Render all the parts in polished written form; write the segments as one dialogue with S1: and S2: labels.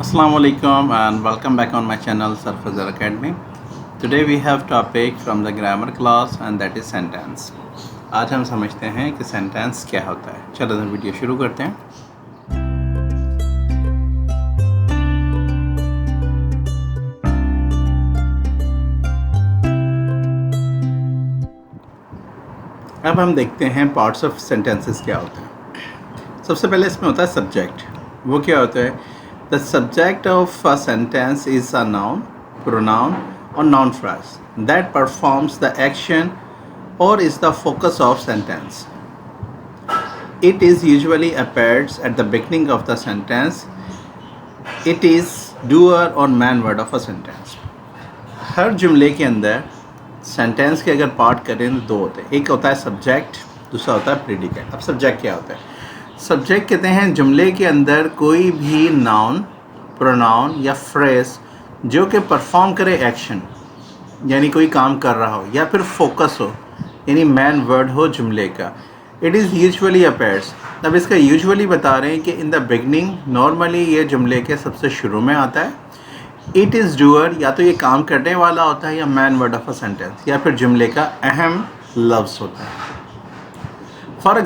S1: Assalamu alaikum and welcome back on my channel Sarfazar Academy. Today we have topic from the grammar class and that is sentence. आज हम समझते हैं कि sentence क्या होता है। चलो वीडियो शुरू करते हैं। अब हम देखते हैं पार्ट्स ऑफ सेंटेंसेस क्या होते हैं। सबसे पहले इसमें होता है सब्जेक्ट। वो क्या होता है? The subject of a sentence is a noun, pronoun or noun phrase that performs the action or is the focus of sentence. It is usually appears at the beginning of the sentence. It is doer or main word of a sentence. हर जुमले के अंदर sentence के अगर part करें तो दो होते हैं। एक होता है सब्जेक्ट, दूसरा होता है प्रेडिकेट। अब सब्जेक्ट क्या होता है? सब्जेक्ट कहते हैं जुमले के अंदर कोई भी नाउन, प्रोनाउन या फ्रेज जो कि परफॉर्म करे एक्शन, यानी कोई काम कर रहा हो, या फिर फोकस हो, यानी मेन वर्ड हो जुमले का। It is usually appears. अब इसका यूजुअली बता रहे हैं कि इन द बिगनिंग, नॉर्मली ये जुमले के सबसे शुरू में आता है। इट इज़ डूअर, या तो ये काम करने वाला होता है, या man word of a sentence, या फिर जुमले का अहम लफ्ज़ होता है। फॉर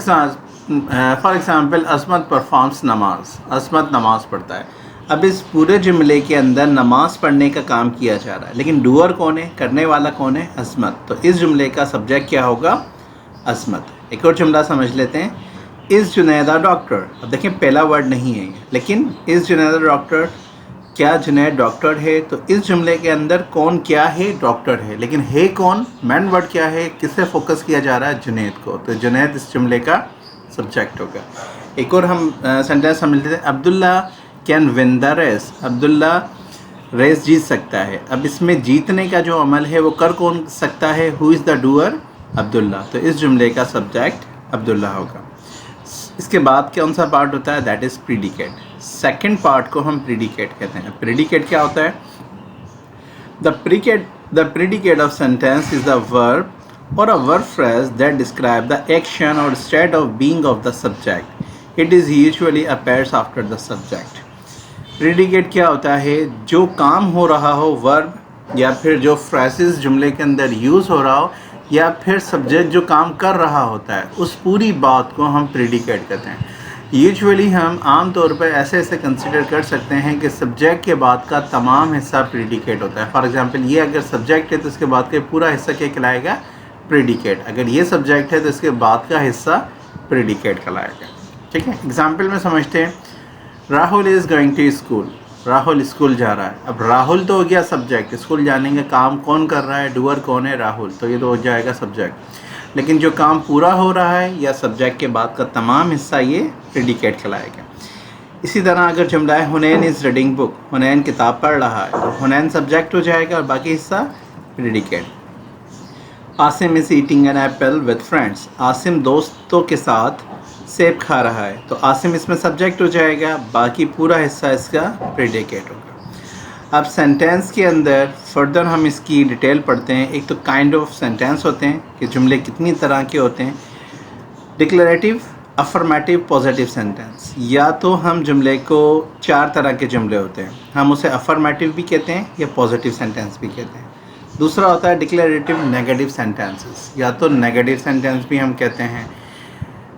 S1: एग्ज़ाम्पल असमत परफॉर्म्स नमाज। असमत नमाज़ पढ़ता है। अब इस पूरे जुमले के अंदर नमाज पढ़ने का काम किया जा रहा है, लेकिन डूअर कौन है, करने वाला कौन है? असमत। तो इस जुमले का सब्जेक्ट क्या होगा? असमत। एक और जुमला समझ लेते हैं। इस जुनैदा डॉक्टर। अब देखें पहला वर्ड नहीं है, लेकिन इस जुनैदा डॉक्टर, क्या जुनैद डॉक्टर है? तो इस जुमले के अंदर कौन क्या है? डॉक्टर है। लेकिन है कौन? मैन वर्ड क्या है? किससे फोकस किया जा रहा है? जुनैद को। तो जुनैद इस जुमले का सब्जेक्ट होगा। एक और हम सेंटेंस समझ लेते हैं। Abdullah can win the race. Abdullah race जीत सकता है। अब इसमें जीतने का जो अमल है वो कर कौन सकता है? Who is the doer? Abdullah. तो इस जुमले का सब्जेक्ट अब्दुल्ला होगा। इसके बाद कौन सा पार्ट होता है? That is predicate. Second part को हम प्रीडिकेट कहते हैं। प्रीडिकेट क्या होता है? The predicate of sentence is the verb or a verb phrase that describe the action or state of being of the subject. It is usually appears after the subject. Predicate क्या होता है? जो काम हो रहा हो, वर्ब या फिर जो फ्रेजेस जुमले के अंदर यूज़ हो रहा हो, या फिर सब्जेक्ट जो काम कर रहा होता है, उस पूरी बात को हम प्रेडिकेट कहते हैं। यूजुअली हम आम तौर पर ऐसे कंसिडर कर सकते हैं कि सब्जेक्ट के बाद का तमाम हिस्सा प्रेडिकेट होता है। फॉर एग्जांपल ये अगर सब्जेक्ट है तो इसके बाद का पूरा हिस्सा क्या कहलाएगा? प्रेडिकेट। अगर ये सब्जेक्ट है तो इसके बाद का हिस्सा प्रेडिकेट कहलाएगा। ठीक है, एग्जाम्पल में समझते हैं। Rahul is going to school. Rahul school जा रहा है। अब राहुल तो हो गया सब्जेक्ट। स्कूल जाने का काम कौन कर रहा है? डूअर कौन है? राहुल। तो ये तो हो जाएगा सब्जेक्ट। लेकिन जो काम पूरा हो रहा है या सब्जेक्ट के बाद का तमाम हिस्सा, ये प्रेडिकेट कहलाएगा। इसी तरह अगर जुमला है हुनैन इज़ रीडिंग बुक। हुनैन किताब पढ़ रहा है, तो हुनैन सब्जेक्ट हो जाएगा और बाकी हिस्सा predicate. Asim is eating an apple with friends. Asim दोस्तों के साथ सेब खा रहा है, तो आसिम इसमें सब्जेक्ट हो जाएगा, बाकी पूरा हिस्सा इसका प्रेडिकेट होगा। अब सेंटेंस के अंदर फर्दर हम इसकी डिटेल पढ़ते हैं। एक तो काइंड ऑफ सेंटेंस होते हैं कि जुमले कितनी तरह के होते हैं। Declarative, affirmative, positive sentence. या तो हम जुमले को, चार तरह के जुमले होते हैं, हम उसे अफर्मेटिव भी कहते हैं या पॉजिटिव सेंटेंस भी कहते हैं। दूसरा होता है डिक्लेरेटिव नेगेटिव सेंटेंसेस, या तो नेगेटिव सेंटेंस भी हम कहते हैं।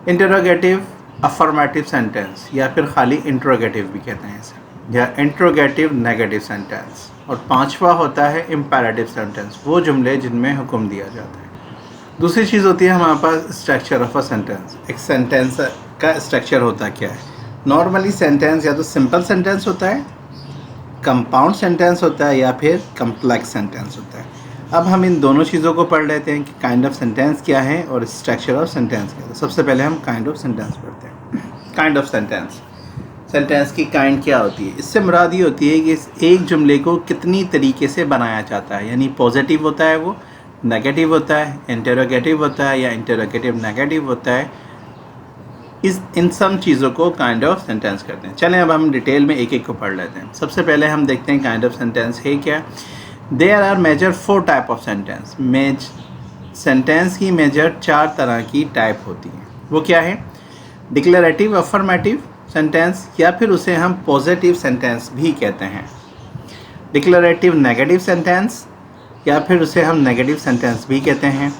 S1: इंटरोगेटिव अफर्मेटिव सेंटेंस, या फिर खाली इंट्रोगेटिव भी कहते हैं इसे, या इंट्रोगेटिव नेगेटिव सेंटेंस। और पांचवा होता है इम्पेरेटिव सेंटेंस, वो जुमले जिनमें हुक्म दिया जाता है। दूसरी चीज़ होती है हमारे पास स्ट्रक्चर ऑफ अ सेंटेंस। एक सेंटेंस का स्ट्रक्चर होता क्या है? नॉर्मली सेंटेंस या तो सिंपल सेंटेंस होता है, कंपाउंड सेंटेंस होता है, या फिर कम्प्लेक्स सेंटेंस होता है। अब हम इन दोनों चीज़ों को पढ़ लेते हैं कि काइंड ऑफ सेंटेंस क्या है और स्ट्रक्चर ऑफ सेंटेंस क्या है। तो सबसे पहले हम काइंड ऑफ सेंटेंस पढ़ते हैं। काइंड ऑफ सेंटेंस, सेंटेंस की काइंड क्या होती है? इससे मुराद ये होती है कि इस एक जुमले को कितनी तरीके से बनाया जाता है, यानी पॉजिटिव होता है वो, नेगेटिव होता है, इंटरोगेटिव होता है, या इंटरोगेटिव नेगेटिव होता है। इन सब चीज़ों को काइंड ऑफ सेंटेंस करते हैं। चलें अब हम डिटेल में एक एक को पढ़ लेते हैं। सबसे पहले हम देखते हैं काइंड ऑफ सेंटेंस है क्या। There are major 4 type of sentence. Sentence की मेजर 4 तरह की टाइप होती हैं। वो क्या है? डिक्लेरेटिव, अफर्मेटिव, सेंटेंस, या फिर उसे हम पॉजिटिव सेंटेंस भी कहते हैं। डिक्लेरेटिव नेगेटिव सेंटेंस, या फिर उसे हम नेगेटिव सेंटेंस भी कहते हैं।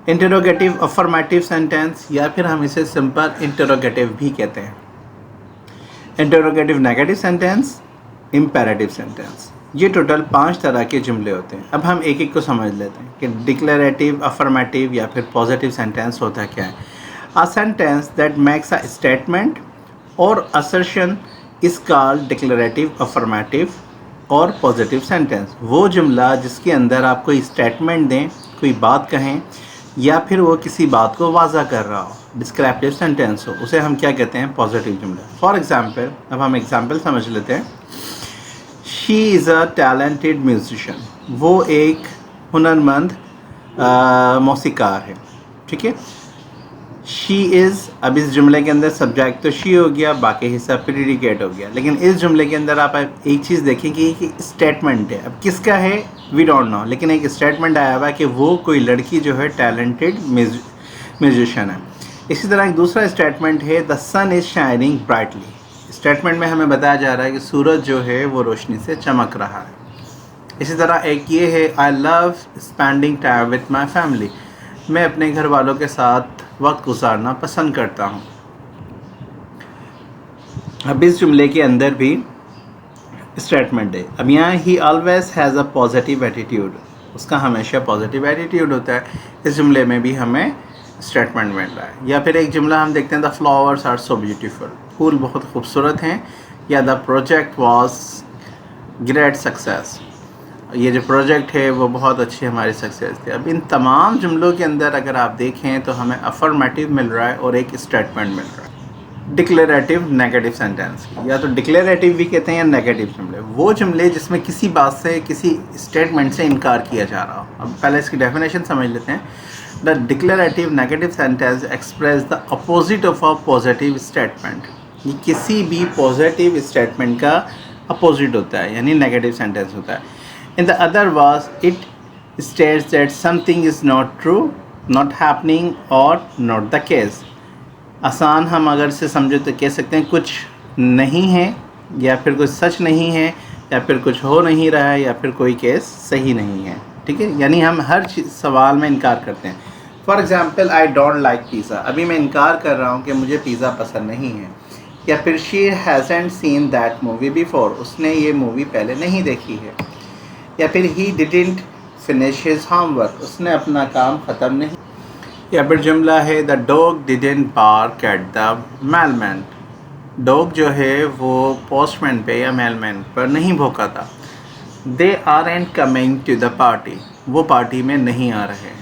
S1: इंटरोगेटिव अफर्मेटिव सेंटेंस, या फिर हम इसे सिंपल इंटरोगेटिव भी कहते हैं। Interrogative negative sentence, imperative sentence, ये टोटल 5 तरह के जुमले होते हैं। अब हम एक एक को समझ लेते हैं कि डिक्लेरेटिव, अफर्मेटिव या फिर पॉजिटिव सेंटेंस होता क्या है। A sentence that makes a statement or assertion is called declarative, affirmative or positive sentence. वो जुमला जिसके अंदर आप कोई स्टेटमेंट दें, कोई बात कहें, या फिर वो किसी बात को वाज़ा कर रहा हो, डिस्क्रिप्टिव सेंटेंस हो, उसे हम क्या कहते हैं? पॉजिटिव जुमला। फॉर एग्जाम्पल, अब हम एग्जाम्पल समझ लेते हैं। She is a talented musician, वो एक हुनरमंद मौसीकार है। ठीक है। शी इज़, अब इस जुमले के अंदर सब्जेक्ट तो शी हो गया, बाकी हिस्सा प्रीडिकेट हो गया। लेकिन इस जुमले के अंदर आप एक चीज़ देखें कि एक स्टेटमेंट है। अब किसका है वी डोंट नो, लेकिन एक स्टेटमेंट आया हुआ है कि वो कोई लड़की जो है टैलेंटेड म्यूजिशियन है। इसी तरह एक दूसरा स्टेटमेंट है the sun is shining brightly. Statement में हमें बताया जा रहा है कि सूरज जो है वो रोशनी से चमक रहा है। इसी तरह एक ये है I love spending time with my family, मैं अपने घर वालों के साथ वक्त गुजारना पसंद करता हूँ। अब इस जुमले के अंदर भी स्टेटमेंट है। अब यहाँ ही always has a positive attitude, उसका हमेशा पॉजिटिव एटीट्यूड होता है। इस जुमले में भी हमें स्टेटमेंट मिल रहा है। या फिर एक जुमला हम देखते हैं the flowers are so beautiful, फूल बहुत खूबसूरत हैं। या the project was great success, ये जो प्रोजेक्ट है वो बहुत अच्छी हमारी सक्सेस थी। अब इन तमाम जुमलों के अंदर अगर आप देखें तो हमें अफर्मेटिव मिल रहा है और एक स्टेटमेंट मिल रहा है। डिक्लेरेटिव नेगेटिव सेंटेंस, या तो डिक्लेरेटिव भी कहते हैं या नेगेटिव जुमले, वो जुमले जिसमें किसी बात से, किसी स्टेटमेंट से इनकार किया जा रहा हो। अब पहले इसकी डेफिनेशन समझ लेते हैं। The declarative negative sentence express the opposite of a positive statement, ये किसी भी पॉजिटिव स्टेटमेंट का अपोजिट होता है, यानी नेगेटिव सेंटेंस होता है। In the other words, it states that something is not true, not happening or not the case. आसान हम अगर से समझे तो कह सकते हैं कुछ नहीं है, या फिर कुछ सच नहीं है, या फिर कुछ हो नहीं रहा है, या फिर कोई केस सही नहीं है। ठीक है, यानी हम हर सवाल में इनकार करते हैं। For example I don't like pizza, अभी मैं इनकार कर रहा हूँ कि मुझे पिज़्ज़ा पसंद नहीं है। या फिर she hasn't seen that movie before, उसने ये मूवी पहले नहीं देखी है। या फिर he didn't finish his homework, उसने अपना काम ख़त्म नहीं। या फिर जुमला है the dog didn't bark at the mailman, dog जो है वो पोस्टमैन पे या मेलमैन पर नहीं भौंका था। They aren't coming to the party, वो पार्टी में नहीं आ रहे हैं।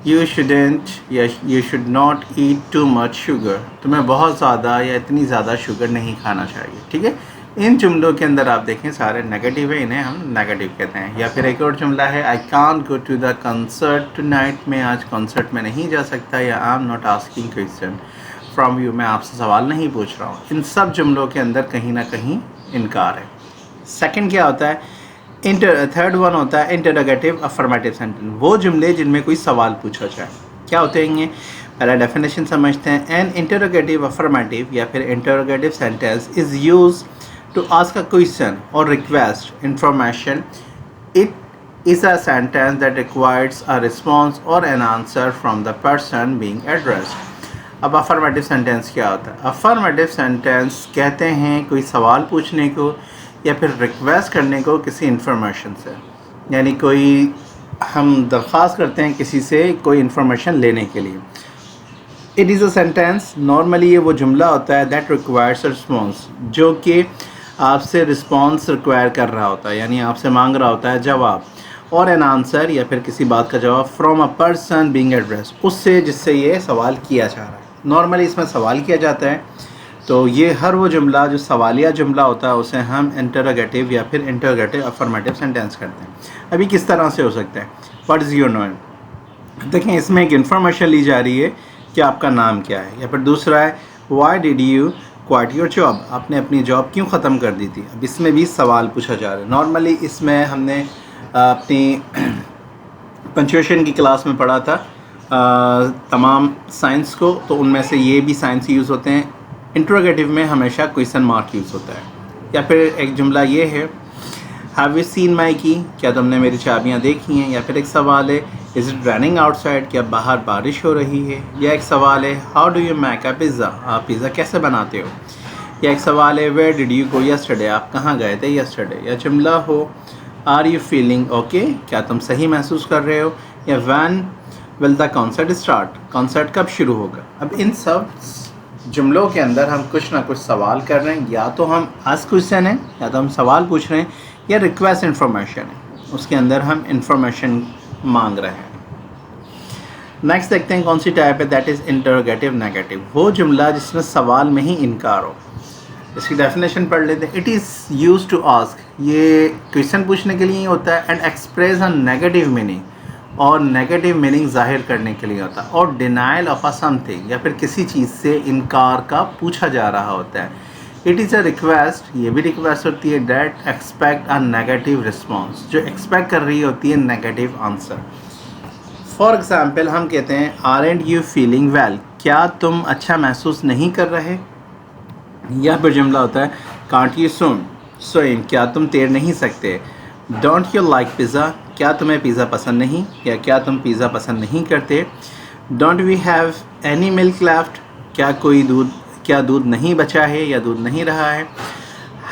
S1: यू शुडेंट या you should not eat too much sugar, तुम्हें बहुत ज़्यादा या इतनी ज़्यादा शुगर नहीं खाना चाहिए। ठीक है, इन जुमलों के अंदर आप देखें सारे नेगेटिव है, इन्हें हम नेगेटिव कहते हैं। या फिर एक और जुमला है I can't go to the concert tonight, मैं आज कॉन्सर्ट में नहीं जा सकता। या I am not asking question from you, मैं आपसे सवाल नहीं पूछ रहा हूँ। इन सब जुमलों के अंदर कहीं ना कहीं इनकार है। सेकंड क्या होता है? थर्ड वन होता है इंटरोगेटिव अफर्मेटिव सेंटेंस, वो जुमले जिनमें कोई सवाल पूछा जाए। क्या होते हैं ये? पहला डेफिनेशन समझते हैं। एन इंटरोगेटिव अफर्मेटिव या फिर interrogative sentence is use to ask a question or request information. It is a sentence that requires a response or an answer from the person being addressed. अब affirmative sentence क्या होता है? affirmative sentence कहते हैं कोई सवाल पूछने को या फिर रिक्वेस्ट करने को किसी इंफॉर्मेशन से, यानी कोई हम दरख्वास्त करते हैं किसी से कोई इंफॉर्मेशन लेने के लिए। It is a sentence, normally ये वो जुमला होता है दैट रिक्वायर्स अ रिस्पॉन्स, जो कि आपसे रिस्पॉन्स रिक्वायर कर रहा होता है, यानी आपसे मांग रहा होता है जवाब, और एन आंसर या फिर किसी बात का जवाब from a person being address, उससे जिससे ये सवाल किया जा रहा है। नॉर्मली इसमें सवाल किया जाता है, तो ये हर वो जुमला जो सवालिया जुमला होता है उसे हम इंटरोगेटिव या फिर इंटरोगेटिव अफर्मेटिव सेंटेंस करते हैं। अभी किस तरह से हो सकता है? What is your name? देखें, इसमें एक इन्फॉर्मेशन ली जा रही है कि आपका नाम क्या है। या फिर दूसरा है why did you quite your job, आपने अपनी जॉब क्यों ख़त्म कर दी थी। अब इसमें भी सवाल पूछा जा रहा है। नॉर्मली इसमें हमने अपनी पंचुएशन की क्लास में पढ़ा था तमाम साइंस को, तो उनमें से ये भी साइंस यूज़ होते हैं। इंट्रोगेटिव में हमेशा क्वेश्चन मार्क यूज़ होता है। या फिर एक जुमला ये है, हैव यू सीन माई की, क्या तुमने मेरी चाबियाँ देखी हैं। या फिर एक सवाल है, इज़ इट रनिंग आउटसाइड, क्या बाहर बारिश हो रही है। या एक सवाल है, how do you make a pizza, आप पिज़्ज़ा कैसे बनाते हो। या एक सवाल है, where did you go yesterday, आप कहाँ गए थे यस्टरडे। या जुमला हो, आर यू फीलिंग ओके, क्या तुम सही महसूस कर रहे हो। या van will the concert start, concert कब शुरू होगा। अब इन सब जुमलों के अंदर हम कुछ ना कुछ सवाल कर रहे हैं, या तो हम आस्क क्वेश्चन है, या तो हम सवाल पूछ रहे हैं, या रिक्वेस्ट इन्फॉर्मेशन है, उसके अंदर हम इंफॉर्मेशन मांग रहे हैं। नेक्स्ट देखते हैं कौन सी टाइप है, दैट इज़ इंटरोगेटिव नेगेटिव, वो जुमला जिसमें सवाल में ही इनकार हो। इसकी डेफिनेशन पढ़ लेते हैं। It is use to ask, ये क्वेश्चन पूछने के लिए ही होता है, and express a negative meaning, और नेगेटिव मीनिंग जाहिर करने के लिए होता है, और डिनाइल ऑफ अ समथिंग, या फिर किसी चीज़ से इनकार का पूछा जा रहा होता है। इट इज़ अ रिक्वेस्ट, ये भी रिक्वेस्ट होती है, that expect a negative response, जो एक्सपेक्ट कर रही होती है नेगेटिव आंसर। फॉर एग्ज़ाम्पल हम कहते हैं, आरंट यू फीलिंग वेल, क्या तुम अच्छा महसूस नहीं कर रहे। या फिर जुमला होता है, कांट यू स्विम, क्या तुम तैर नहीं सकते। डोंट यू लाइक पिज़्ज़ा, क्या तुम्हें पिज़्ज़ा पसंद नहीं, या क्या तुम पिज़्ज़ा पसंद नहीं करते। Don't we have any milk left, क्या दूध नहीं बचा है या दूध नहीं रहा है।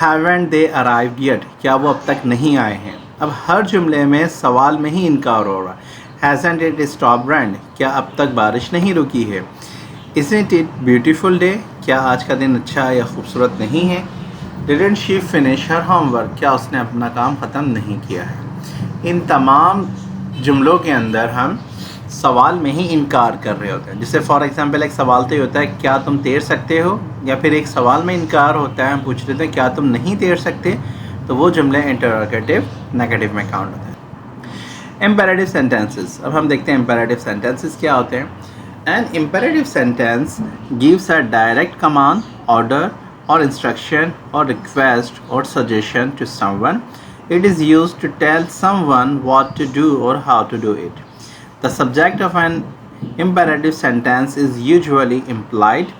S1: हैवेंट दे अराइव्ड येट, क्या वो अब तक नहीं आए हैं। अब हर जुमले में सवाल में ही इनकार हो रहा है। हैज़न्ट इट स्टॉप रेन, क्या अब तक बारिश नहीं रुकी है। इज़न्ट इट ब्यूटीफुल डे, क्या आज का दिन अच्छा या खूबसूरत नहीं है। Didn't she finish her homework, क्या उसने अपना काम ख़त्म नहीं किया है। इन तमाम जुमलों के अंदर हम सवाल में ही इनकार कर रहे होते हैं। जैसे फॉर एग्जांपल एक सवाल तो ये होता है, क्या तुम तैर सकते हो, या फिर एक सवाल में इनकार होता है, हम पूछ लेते हैं क्या तुम नहीं तैर सकते, तो वो जुमले इंटरोगेटिव नेगेटिव में काउंट होते हैं। इम्पेरेटिव सेंटेंसेस, अब हम देखते हैं इम्पेरेटिव सेंटेंसेस क्या होते हैं। An imperative sentence gives a direct command, order or instruction or request or suggestion to someone. It is used to tell someone what to do or how to do it. The subject of an imperative sentence is usually implied,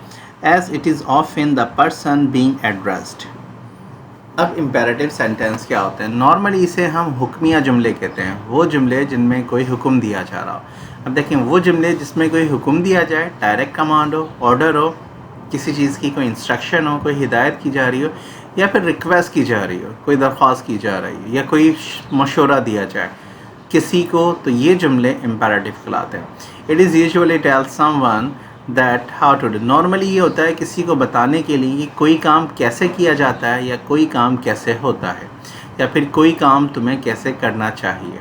S1: as it is often the person being addressed. अब imperative sentence क्या होते हैं। Normally इसे हम हुक्मिया जुमले कहते हैं, वो जुमले जिनमें कोई हुक्म दिया जा रहा हो। अब देखें, वो जुमले जिसमें कोई हुक्म दिया जाए, डायरेक्ट कमांड हो, ऑर्डर हो, किसी चीज़ की कोई इंस्ट्रक्शन हो, कोई हिदायत की जा रही हो, या फिर रिक्वेस्ट की जा रही हो, कोई दरख्वास्त की जा रही है, या कोई मशवरा दिया जाए किसी को, तो ये जुमले इम्पेरेटिव कहलाते हैं। It is usually tell someone that how to do, normally ये होता है किसी को बताने के लिए कि कोई काम कैसे किया जाता है, या कोई काम कैसे होता है, या फिर कोई काम तुम्हें कैसे करना चाहिए।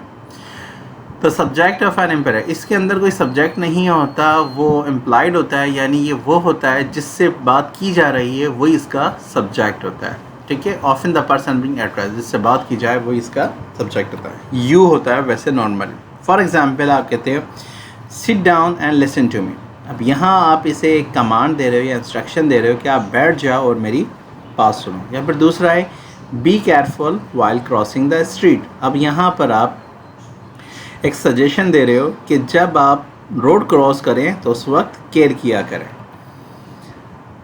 S1: तो सब्जेक्ट ऑफ एन इम्पेरेटिव, इसके अंदर कोई सब्जेक्ट नहीं होता, वो इम्प्लाइड होता है, यानी ये वो होता है जिससे बात की जा रही है, वही इसका सब्जेक्ट होता है। ठीक है, often the person being addressed, जिससे बात की जाए वही इसका सब्जेक्ट होता है। यू होता है वैसे नॉर्मली। फॉर एग्जाम्पल आप कहते हो, sit down and listen to me. अब यहाँ आप इसे एक कमांड दे रहे हो या इंस्ट्रक्शन दे रहे हो कि आप बैठ जाओ और मेरी बात सुनो। या फिर दूसरा है, be careful while crossing the street. अब यहाँ पर आप एक सजेशन दे रहे हो कि जब आप रोड क्रॉस करें तो उस वक्त केयर किया करें।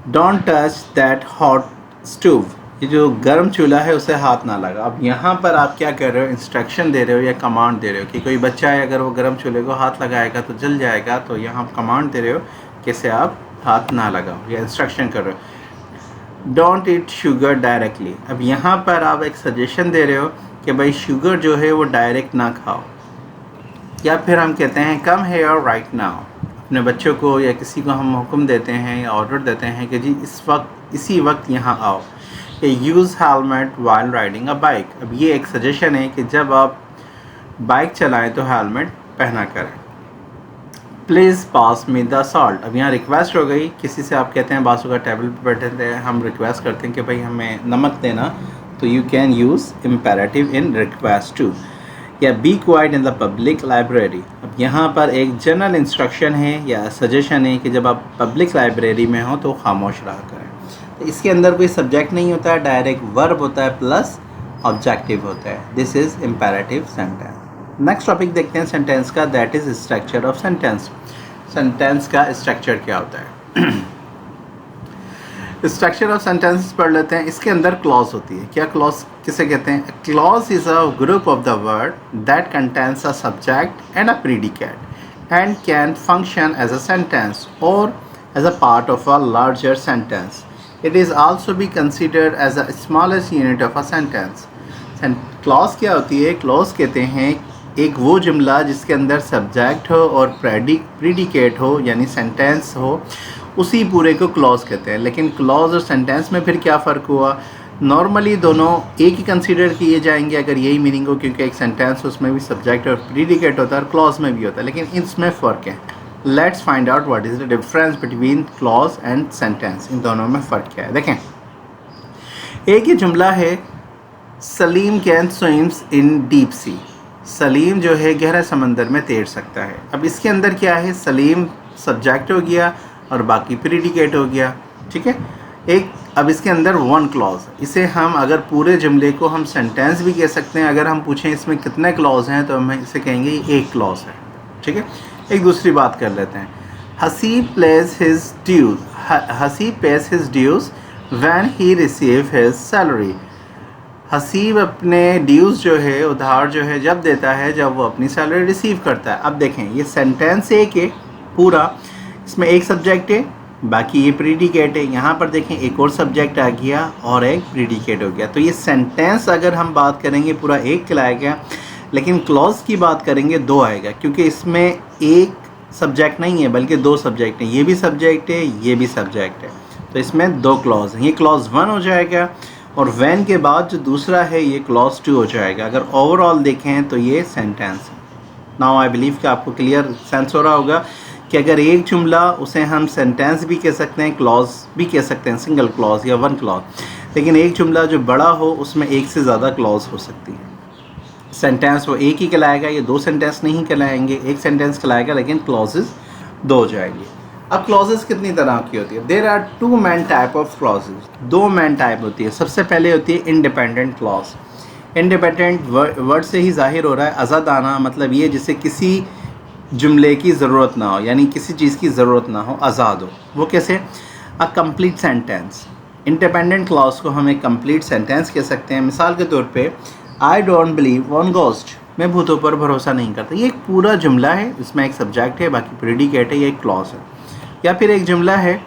S1: Don't touch that hot stove, ये जो गर्म चूल्हा है उसे हाथ ना लगा। अब यहाँ पर आप क्या कर रहे हो, इंस्ट्रक्शन दे रहे हो या कमांड दे रहे हो कि कोई बच्चा है अगर वो गर्म चूल्हे को हाथ लगाएगा तो जल जाएगा, तो यहाँ आप कमांड दे रहे हो कि इसे आप हाथ ना लगाओ, या इंस्ट्रक्शन कर रहे हो। डोंट ईट शुगर डायरेक्टली, अब यहाँ पर आप एक सजेशन दे रहे हो कि भाई शुगर जो है वो डायरेक्ट ना खाओ। या फिर हम कहते हैं, कम हेयर राइट नाउ, अपने बच्चों को या किसी को हम हुक्म देते हैं या ऑर्डर देते हैं कि जी इसी वक्त यहाँ आओ। या use helmet while riding a bike, अब ये एक सजेशन है कि जब आप बाइक चलाएं तो हेलमेट पहना करें। Please pass me the salt, अब यहाँ रिक्वेस्ट हो गई, किसी से आप कहते हैं बासु का टेबल पर बैठे थे, हम रिक्वेस्ट करते हैं कि भाई हमें नमक देना, तो you can use imperative in request too. या be quiet in the public library, अब यहाँ पर एक जनरल इंस्ट्रक्शन है या सजेशन है कि जब आप पब्लिक लाइब्रेरी में हो तो खामोश रहा करें। तो इसके अंदर कोई सब्जेक्ट नहीं होता है, डायरेक्ट वर्ब होता है प्लस ऑब्जेक्टिव होता है। This is imperative sentence. Next topic देखते हैं सेंटेंस का, that is structure of sentence. Sentence का स्ट्रक्चर क्या होता है। स्ट्रक्चर ऑफ सेंटेंसेस पढ़ लेते हैं। इसके अंदर क्लॉज होती है। क्या क्लॉज किसे कहते हैं? Clause is a group of the word that contains a subject and a predicate and can function as a sentence or as a part of a larger sentence. It is also be considered as a smallest unit of a sentence. Clause क्या होती है? Clause कहते हैं एक वो जुमला जिसके अंदर सब्जेक्ट हो और प्रीडिकेट हो यानी सेंटेंस हो, उसी पूरे को क्लॉज कहते हैं. लेकिन क्लॉज और सेंटेंस में फिर क्या फ़र्क हुआ? नॉर्मली दोनों एक ही कंसीडर किए जाएंगे अगर यही मीनिंग हो, क्योंकि एक सेंटेंस उसमें भी सब्जेक्ट और प्रीडिकेट होता है और क्लॉज में भी होता है, लेकिन इसमें फ़र्क है. Let's find out what is the difference between clause and sentence. इन दोनों में फ़र्क क्या है देखें. एक ही जुमला है, Salim can swims in deep sea. Salim जो है गहरा समंदर में तैर सकता है. अब इसके अंदर क्या है? सलीम सब्जेक्ट हो गया और बाकी प्रीडिकेट हो गया. ठीक है. एक अब इसके अंदर वन क्लॉज, इसे हम अगर पूरे जुमले को हम सेंटेंस भी कह सकते हैं. अगर हम पूछें इसमें कितने क्लॉज हैं तो हम इसे कहेंगे एक क्लॉज है. ठीक है. एक दूसरी बात कर लेते हैं. Haseeb pledge his dues. Haseeb pays his dues when he receive his salary. Haseeb अपने ड्यूज़ जो है, उधार जो है, जब देता है जब वो अपनी सैलरी रिसीव करता है. अब देखें ये सेंटेंस एक है पूरा, इसमें एक सब्जेक्ट है, बाकी ये प्रीडिकेट है. यहाँ पर देखें एक और सब्जेक्ट आ गया और एक प्रीडिकेट हो गया. तो ये सेंटेंस अगर हम बात करेंगे पूरा एक कहलाएगा, लेकिन क्लॉज की बात करेंगे दो आएगा, क्योंकि इसमें एक सब्जेक्ट नहीं है बल्कि दो सब्जेक्ट हैं. ये भी सब्जेक्ट है, ये भी सब्जेक्ट है, तो इसमें दो क्लॉज हैं. ये क्लॉज वन हो जाएगा और वैन के बाद जो दूसरा है ये क्लॉज टू हो जाएगा. अगर ओवरऑल देखें तो ये सेंटेंस है. नाउ आई बिलीव कि आपको क्लियर सेंस हो रहा होगा कि अगर एक जुमला उसे हम सेंटेंस भी कह सकते हैं, क्लॉज भी कह सकते हैं, सिंगल क्लॉज या वन क्लॉज. लेकिन एक जुमला जो बड़ा हो उसमें एक से ज़्यादा क्लॉज हो सकती है. सेंटेंस वो एक ही कहलाएगा, ये दो सेंटेंस नहीं कहलाएंगे, एक सेंटेंस कहलाएगा लेकिन क्लॉजेज दो हो जाएंगे. अब क्लॉजेस कितनी तरह की होती है? There are two main type of clauses. दो मेन टाइप होती है. सबसे पहले होती है इंडिपेंडेंट क्लॉज. इंडिपेंडेंट वर्ड से ही जाहिर हो रहा है आज़ादाना, मतलब ये जिसे किसी जुमले की ज़रूरत ना हो, यानी किसी चीज़ की ज़रूरत ना हो, आज़ाद हो. वो कैसे? A complete sentence. Independent clause को हम एक कंप्लीट सेंटेंस कह सकते हैं. मिसाल के तौर पे I don't believe on ghost. मैं भूतों पर भरोसा नहीं करता. ये एक पूरा जुमला है, इसमें एक सब्जेक्ट है, बाकी प्रीडिकेट है, ये एक क्लॉज है. या फिर एक जुमला है,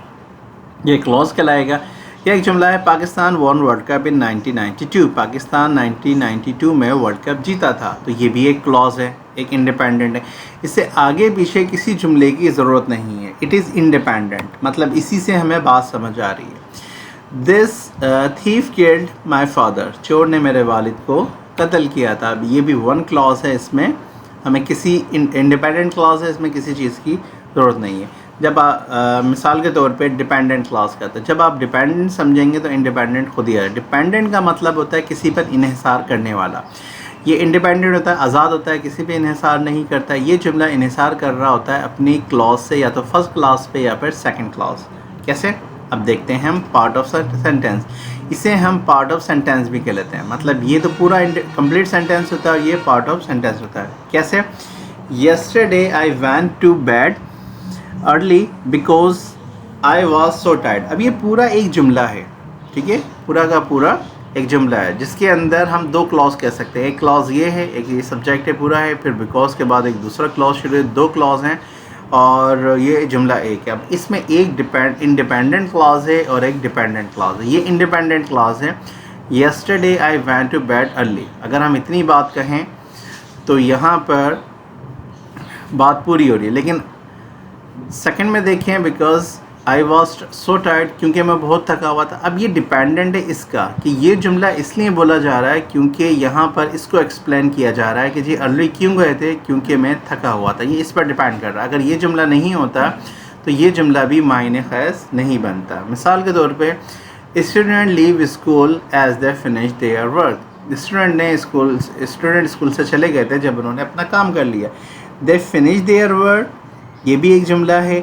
S1: ये क्लॉज कहलाएगा. या एक जुमला है पाकिस्तान वॉन वर्ल्ड कप इन 1992. पाकिस्तान 1992 में वर्ल्ड कप जीता था, तो ये भी एक क्लॉज है, एक इंडिपेंडेंट है. इससे आगे पीछे किसी जुमले की ज़रूरत नहीं है. इट इज़ इंडिपेंडेंट, मतलब इसी से हमें बात समझ आ रही है. This thief killed my father. चोर ने मेरे वालिद को कत्ल किया था. अब ये भी वन क्लॉज है, इसमें हमें किसी इंडिपेंडेंट क्लॉज है, इसमें किसी चीज़ की ज़रूरत नहीं है. जब मिसाल के तौर पे डिपेंडेंट क्लॉज कहते हैं. जब आप डिपेंडेंट समझेंगे तो इंडिपेंडेंट खुद ही है. डिपेंडेंट का मतलब होता है किसी पर इन्हिसार करने वाला. ये इंडिपेंडेंट होता है, आज़ाद होता है, किसी पे इन्हिसार नहीं करता. ये जुमला इन्हिसार कर रहा होता है अपनी क्लॉज से, या तो फर्स्ट क्लॉज पे या फिर सेकंड क्लॉज. कैसे? अब देखते हैं हम. पार्ट ऑफ सेंटेंस, इसे हम पार्ट ऑफ सेंटेंस भी कह लेते हैं. मतलब ये तो पूरा कंप्लीट सेंटेंस होता है और ये पार्ट ऑफ सेंटेंस होता है. कैसे? Yesterday I went to bed early because I was so tired. अब ये पूरा एक जुमला है. ठीक है, पूरा का पूरा एक जुमला है जिसके अंदर हम दो क्लॉज कह सकते हैं. एक क्लॉज ये है, एक ये सब्जेक्ट है पूरा है, फिर बिकॉज के बाद एक दूसरा क्लॉज शुरू है. दो क्लॉज हैं और ये जुमला एक है. अब इसमें एक इंडिपेंडेंट क्लॉज है और एक डिपेंडेंट क्लॉज है. ये इंडिपेंडेंट क्लॉज है. Yesterday I went to bed early. अगर हम इतनी बात कहें तो यहाँ पर बात पूरी हो रही है. लेकिन सेकंड में देखें, because I was so tired, क्योंकि मैं बहुत थका हुआ था. अब ये डिपेंडेंट है इसका कि ये जुमला इसलिए बोला जा रहा है क्योंकि यहाँ पर इसको एक्सप्लेन किया जा रहा है कि जी अर्ली क्यों गए थे, क्योंकि मैं थका हुआ था. ये इस पर डिपेंड कर रहा है. अगर ये जुमला नहीं होता तो ये जुमला भी मायने खैस नहीं बनता. मिसाल के तौर पे student leave school as they finish their work. Student school से चले गए थे जब उन्होंने अपना काम कर लिया. दे फिनिश देयर वर्क, ये भी एक जुमला है.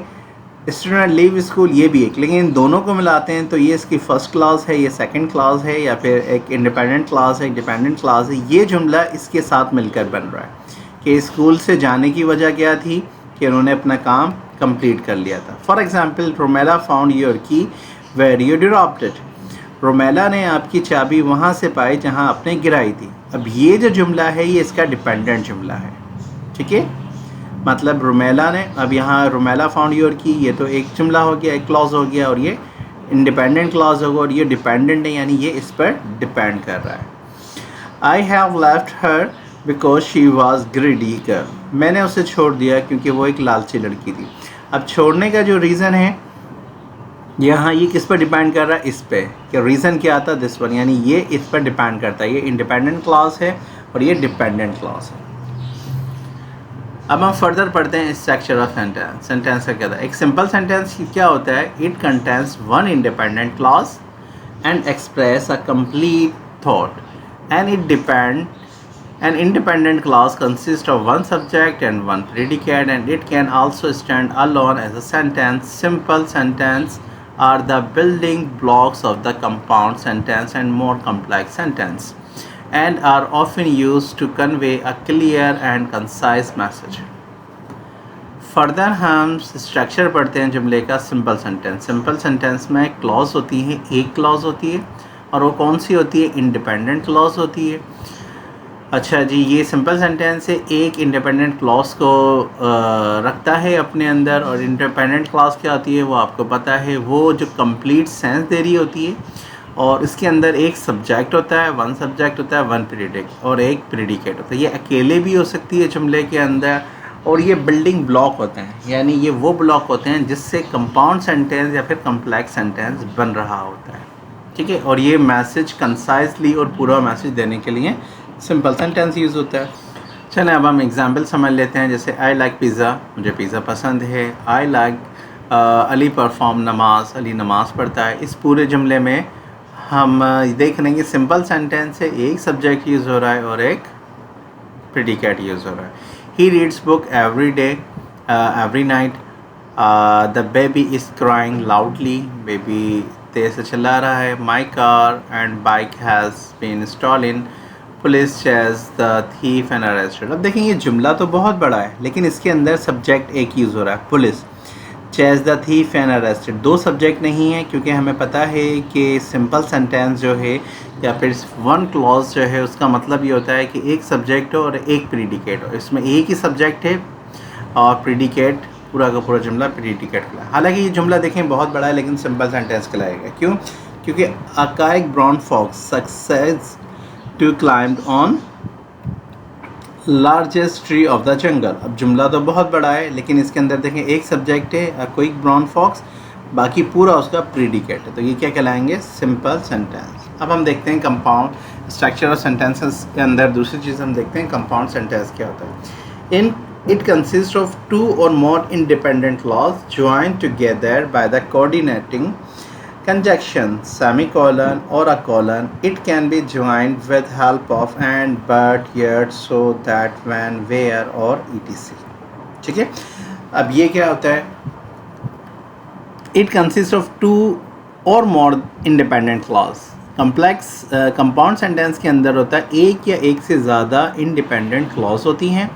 S1: स्टूडेंट लीव स्कूल, ये भी एक. लेकिन इन दोनों को मिलाते हैं तो ये इसकी फर्स्ट क्लास है, ये सेकंड क्लास है, या फिर एक इंडिपेंडेंट क्लास है, एक डिपेंडेंट क्लास है. ये जुमला इसके साथ मिलकर बन रहा है कि स्कूल से जाने की वजह क्या थी कि उन्होंने अपना काम कंप्लीट कर लिया था. फॉर एग्जांपल, रोमेला फाउंड योर की वेयर यू ड्रॉप्ड इट। रोमेला ने आपकी चाबी वहाँ से पाई जहाँ आपने गिराई थी। अब ये जो जुमला है ये इसका डिपेंडेंट जुमला है, ठीक है। मतलब रोमेला ने, अब यहाँ रोमेला फाउंड योर की, ये तो एक जुमला हो गया, एक क्लॉज हो गया, और ये इंडिपेंडेंट क्लॉज होगा, और ये डिपेंडेंट है यानी ये इस पर डिपेंड कर रहा है। I have left her because she was greedy girl. मैंने उसे छोड़ दिया क्योंकि वो एक लालची लड़की थी। अब छोड़ने का जो रीज़न है यहाँ, ये किस पर डिपेंड कर रहा है, इस पे, कि रीज़न क्या आता है, दिस वन, यानी ये इस पर डिपेंड करता है। ये इंडिपेंडेंट क्लॉज है और ये डिपेंडेंट क्लॉज है। अब हम फर्दर पढ़ते हैं इस स्ट्रक्चर ऑफ सेंटेंस। सेंटेंस का क्या था, एक सिंपल सेंटेंस क्या होता है, it contains one independent clause and express a complete thought, and it depend an independent clause consists of one subject and one predicate, and it can also stand alone as a sentence. Simple sentence are the building blocks of the compound sentence and more complex sentence, and are often used to convey a clear and concise message. Further हम structure पढ़ते हैं जुमले का। Simple sentence, simple sentence में clause होती है, एक clause होती है, और वो कौन सी होती है, इंडिपेंडेंट क्लॉज होती है। अच्छा जी, ये सिंपल सेंटेंस है, एक इंडिपेंडेंट क्लॉज को रखता है अपने अंदर, और इंडिपेंडेंट क्लॉज क्या होती है वो आपको पता है, वो जो कंप्लीट सेंस दे रही होती है, और इसके अंदर एक सब्जेक्ट होता है, वन सब्जेक्ट होता है, वन प्रेडिकेट, और एक प्रेडिकेट होता है। ये अकेले भी हो सकती है जुमले के अंदर, और ये बिल्डिंग ब्लॉक होते हैं, यानी ये वो ब्लॉक होते हैं जिससे कंपाउंड सेंटेंस या फिर कम्प्लेक्स सेंटेंस बन रहा होता है, ठीक है। और ये मैसेज कंसाइजली और पूरा मैसेज देने के लिए सिंपल सेंटेंस यूज़ होता है। चलें अब हम एग्जांपल समझ लेते हैं। जैसे आई लाइक पिज़्ज़ा, मुझे पिज़्ज़ा पसंद है। आई लाइक अली परफॉर्म नमाज, अली नमाज पढ़ता है। इस पूरे जुमले में हम देख लेंगे सिंपल सेंटेंस है, एक सब्जेक्ट यूज़ हो रहा है और एक प्रेडिकेट यूज़ हो रहा है। He reads book every day every night. The baby is crying loudly, baby तेज़ से चिल्ला रहा है। My car and bike has been stolen, police chase the thief and arrested. अब देखें ये जुमला तो बहुत बड़ा है, लेकिन इसके अंदर सब्जेक्ट एक यूज़ हो रहा है, police chase the thief and arrested. दो सब्जेक्ट नहीं है, क्योंकि हमें पता है कि सिंपल सेंटेंस जो है या फिर वन क्लॉज जो है उसका मतलब ये होता है कि एक सब्जेक्ट हो और एक प्रीडिकेट हो। इसमें एक ही सब्जेक्ट है और प्रीडिकेट, पूरा का पूरा जुमला प्रीडिकेट कहलाएगा। हालांकि ये जुमला देखें बहुत बड़ा है, लेकिन सिंपल सेंटेंस कहलाएगा। क्यों? क्योंकि a quick brown fox success to climbed on largest tree of the jungle। अब जुमला तो बहुत बड़ा है, लेकिन इसके अंदर देखें एक सब्जेक्ट है अ क्विक ब्राउन फॉक्स, बाकी पूरा उसका प्रीडिकेट है, तो ये क्या कहलाएंगे, सिंपल सेंटेंस। अब हम देखते हैं कंपाउंड स्ट्रक्चर ऑफ सेंटेंसेस के अंदर दूसरी चीज़ हम देखते हैं कंपाउंड सेंटेंस क्या होता है। In it consist of two or more independent clause joined together by the coordinating conjunction, semicolon or a colon. It can be joined with help of and, but, yet, so, that, when, where or etc. ठीक है। अब ये क्या होता है, it consists of two or more independent clause। Complex compound sentence के अंदर होता है एक या एक से ज़्यादा इंडिपेंडेंट क्लॉज होती हैं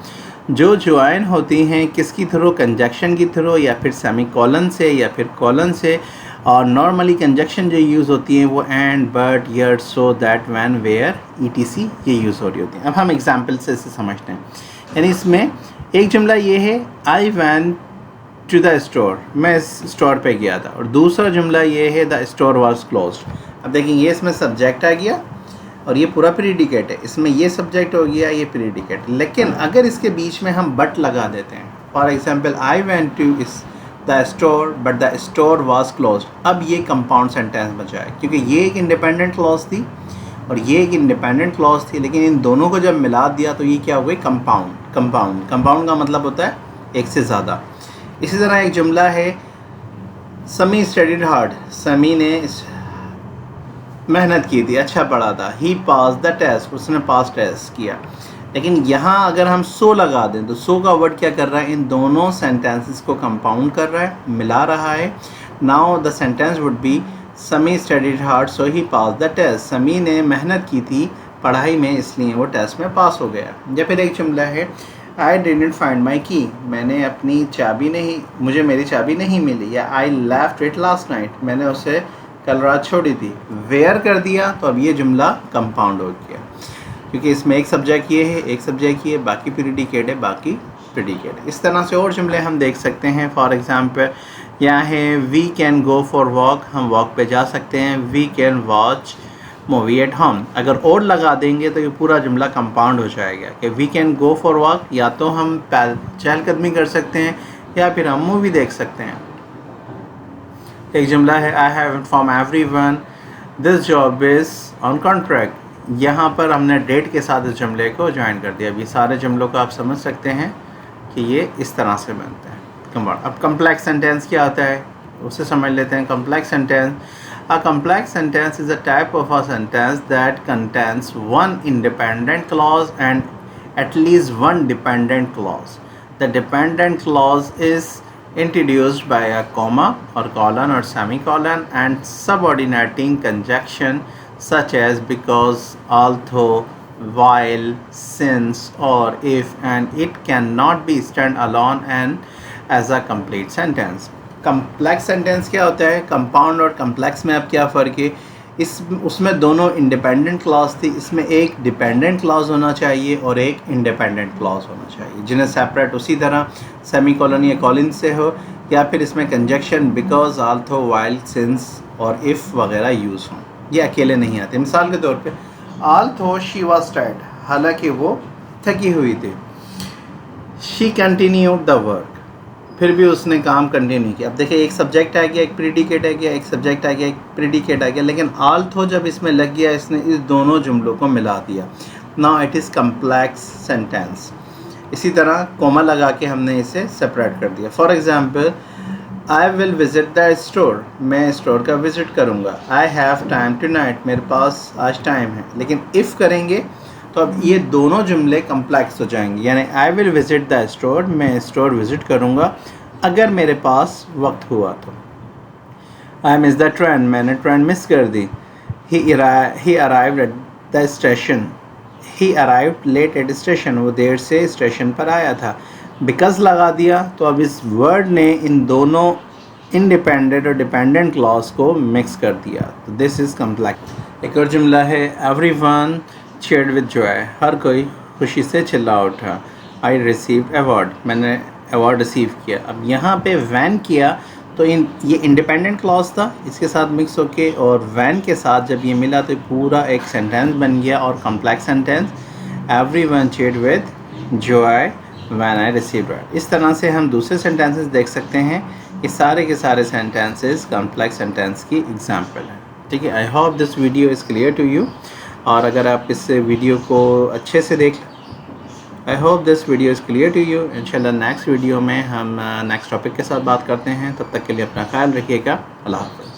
S1: जो ज्वाइन होती हैं किसकी थ्रू, कंजक्शन की थ्रू, या फिर सेमीकोलन से या फिर कॉलन से। और नॉर्मली कंजक्शन जो यूज़ होती हैं वो and, but, yet, so, that, when, where, ETC ये यूज़ हो रही होती हैं। अब हम एग्जांपल से इसे समझते हैं। यानी इसमें एक जुमला ये है, आई वैन टू द स्टोर, मैं इस स्टोर पे गया था, और दूसरा जुमला ये है, द स्टोर वाज क्लोज्ड। अब देखिए ये इसमें सब्जेक्ट आ गया और ये पूरा प्रीडिकेट है, इसमें ये सब्जेक्ट हो गया, ये प्रीडिकेट। लेकिन अगर इसके बीच में हम बट लगा देते हैं, for example I went to the store but the store was closed, अब ये कंपाउंड सेंटेंस बचा है, क्योंकि ये एक इंडिपेंडेंट क्लॉज थी और ये एक इंडिपेंडेंट क्लॉज थी, लेकिन इन दोनों को जब मिला दिया तो ये क्या हो गई, कंपाउंड। कंपाउंड का मतलब होता है एक से ज़्यादा। इसी तरह एक जुमला है, समी स्टडीड हार्ड, समी ने मेहनत की थी, अच्छा पढ़ा था। ही पास द टेस्ट, उसने पास टेस्ट किया। लेकिन यहाँ अगर हम सो लगा दें तो सो का वर्ड क्या कर रहा है, इन दोनों सेंटेंसेस को कंपाउंड कर रहा है, मिला रहा है। Now the sentence would be Sami studied hard so he pass the test. Sami ने मेहनत की थी पढ़ाई में, इसलिए वो टेस्ट में पास हो गया। या फिर एक जुमला है, आई डिडंट फाइंड माई की, मैंने अपनी चाबी नहीं, मुझे मेरी चाबी नहीं मिली। या I left it last night, मैंने उसे कल रात छोड़ी थी। वेयर कर दिया तो अब ये जुमला कंपाउंड हो गया, क्योंकि इसमें एक सब्जेक्ट ये है, एक सब्जेक्ट ये, बाकी प्रीडिकेट है, बाकी प्रीडिकेट है। इस तरह से और जुमले हम देख सकते हैं। फॉर एग्ज़ाम्पल यहाँ है we can go for walk, हम वॉक पे जा सकते हैं। We can watch movie at home, अगर और लगा देंगे तो ये पूरा जुमला कंपाउंड हो जाएगा कि we can go for walk, या तो हम चहलकदमी कर सकते हैं या फिर हम मूवी देख सकते हैं। एक जुमला है I have inform everyone this job is on contract, यहाँ पर हमने डेट के साथ इस जुमले को ज्वाइन कर दिया। अब ये सारे जुमलों को आप समझ सकते हैं कि ये इस तरह से बनते हैं कंपाउंड। अब कम्प्लेक्स सेंटेंस क्या होता है उसे समझ लेते हैं। Complex sentence, a complex sentence is a type of a sentence that contains one independent clause and at least one dependent clause. The dependent clause is introduced by a comma or colon or semicolon and subordinating conjunction such as because, although, while, since or if, and it cannot be stand alone and as a complete sentence. Complex sentence क्या होता है? Compound और complex में अब क्या फ़र्क है? उसमें दोनों इंडिपेंडेंट क्लॉज थी, इसमें एक डिपेंडेंट क्लॉज होना चाहिए और एक इंडिपेंडेंट क्लॉज होना चाहिए, जिन्हें सेपरेट उसी तरह सेमीकोलन या कॉलन से हो, या फिर इसमें कंजक्शन बिकॉज, आल्थो, वाइल, सिंस और इफ़ वगैरह यूज़ हों। ये अकेले नहीं आते। मिसाल के तौर पे आल्थो शी वाज टायर्ड, हालांकि वो थकी हुई थी। शी कंटिन्यूड द वर्क, फिर भी उसने काम कंटिन्यू किया। अब देखिए एक सब्जेक्ट आ गया, एक प्रीडिकेट आ गया, एक सब्जेक्ट आ गया, एक प्रीडिकेट आ गया, लेकिन आल्थो जब इसमें लग गया इसने इस दोनों जुमलों को मिला दिया। Now it is complex sentence. इसी तरह कोमा लगा के हमने इसे सेपरेट कर दिया। For example I will visit the store, मैं स्टोर का विज़िट करूँगा। आई हैव टाइम टुनाइट, मेरे पास आज टाइम है। लेकिन इफ़ करेंगे तो अब ये दोनों जुमले कम्प्लेक्स हो जाएंगे, यानी I will visit the store, मैं स्टोर विज़िट करूँगा अगर मेरे पास वक्त हुआ तो। आई मिस द ट्रेन, मैंने ट्रेन मिस कर दी। He arrived at the station, he arrived late at station, वो देर से स्टेशन पर आया था। बिकॉज लगा दिया तो अब इस वर्ड ने इन दोनों इंडिपेंडेंट और डिपेंडेंट क्लॉज को मिक्स कर दिया, तो दिस इज़ कम्प्लेक्स। एक और जुमला है एवरीवन cheered with joy, हर कोई खुशी से चिल्ला उठा। I received award, मैंने अवार्ड रिसीव किया। अब यहाँ पे वैन किया तो ये इंडिपेंडेंट क्लॉज था, इसके साथ मिक्स होके और वैन के साथ जब ये मिला तो पूरा एक सेंटेंस बन गया और complex sentence, everyone cheered with joy when I received award। इस तरह से हम दूसरे सेंटेंसेस देख सकते हैं। ये सारे के सारे सेंटेंसेस कम्प्लेक्स सेंटेंस की एग्जाम्पल है। ठीक है, I hope this video is clear to you. और अगर आप इस वीडियो को अच्छे से देख, I hope this video is clear to you. इंशाल्लाह नेक्स्ट वीडियो में हम नेक्स्ट टॉपिक के साथ बात करते हैं। तब तक के लिए अपना ख्याल रखिएगा। अल्लाह हाफ़िज़।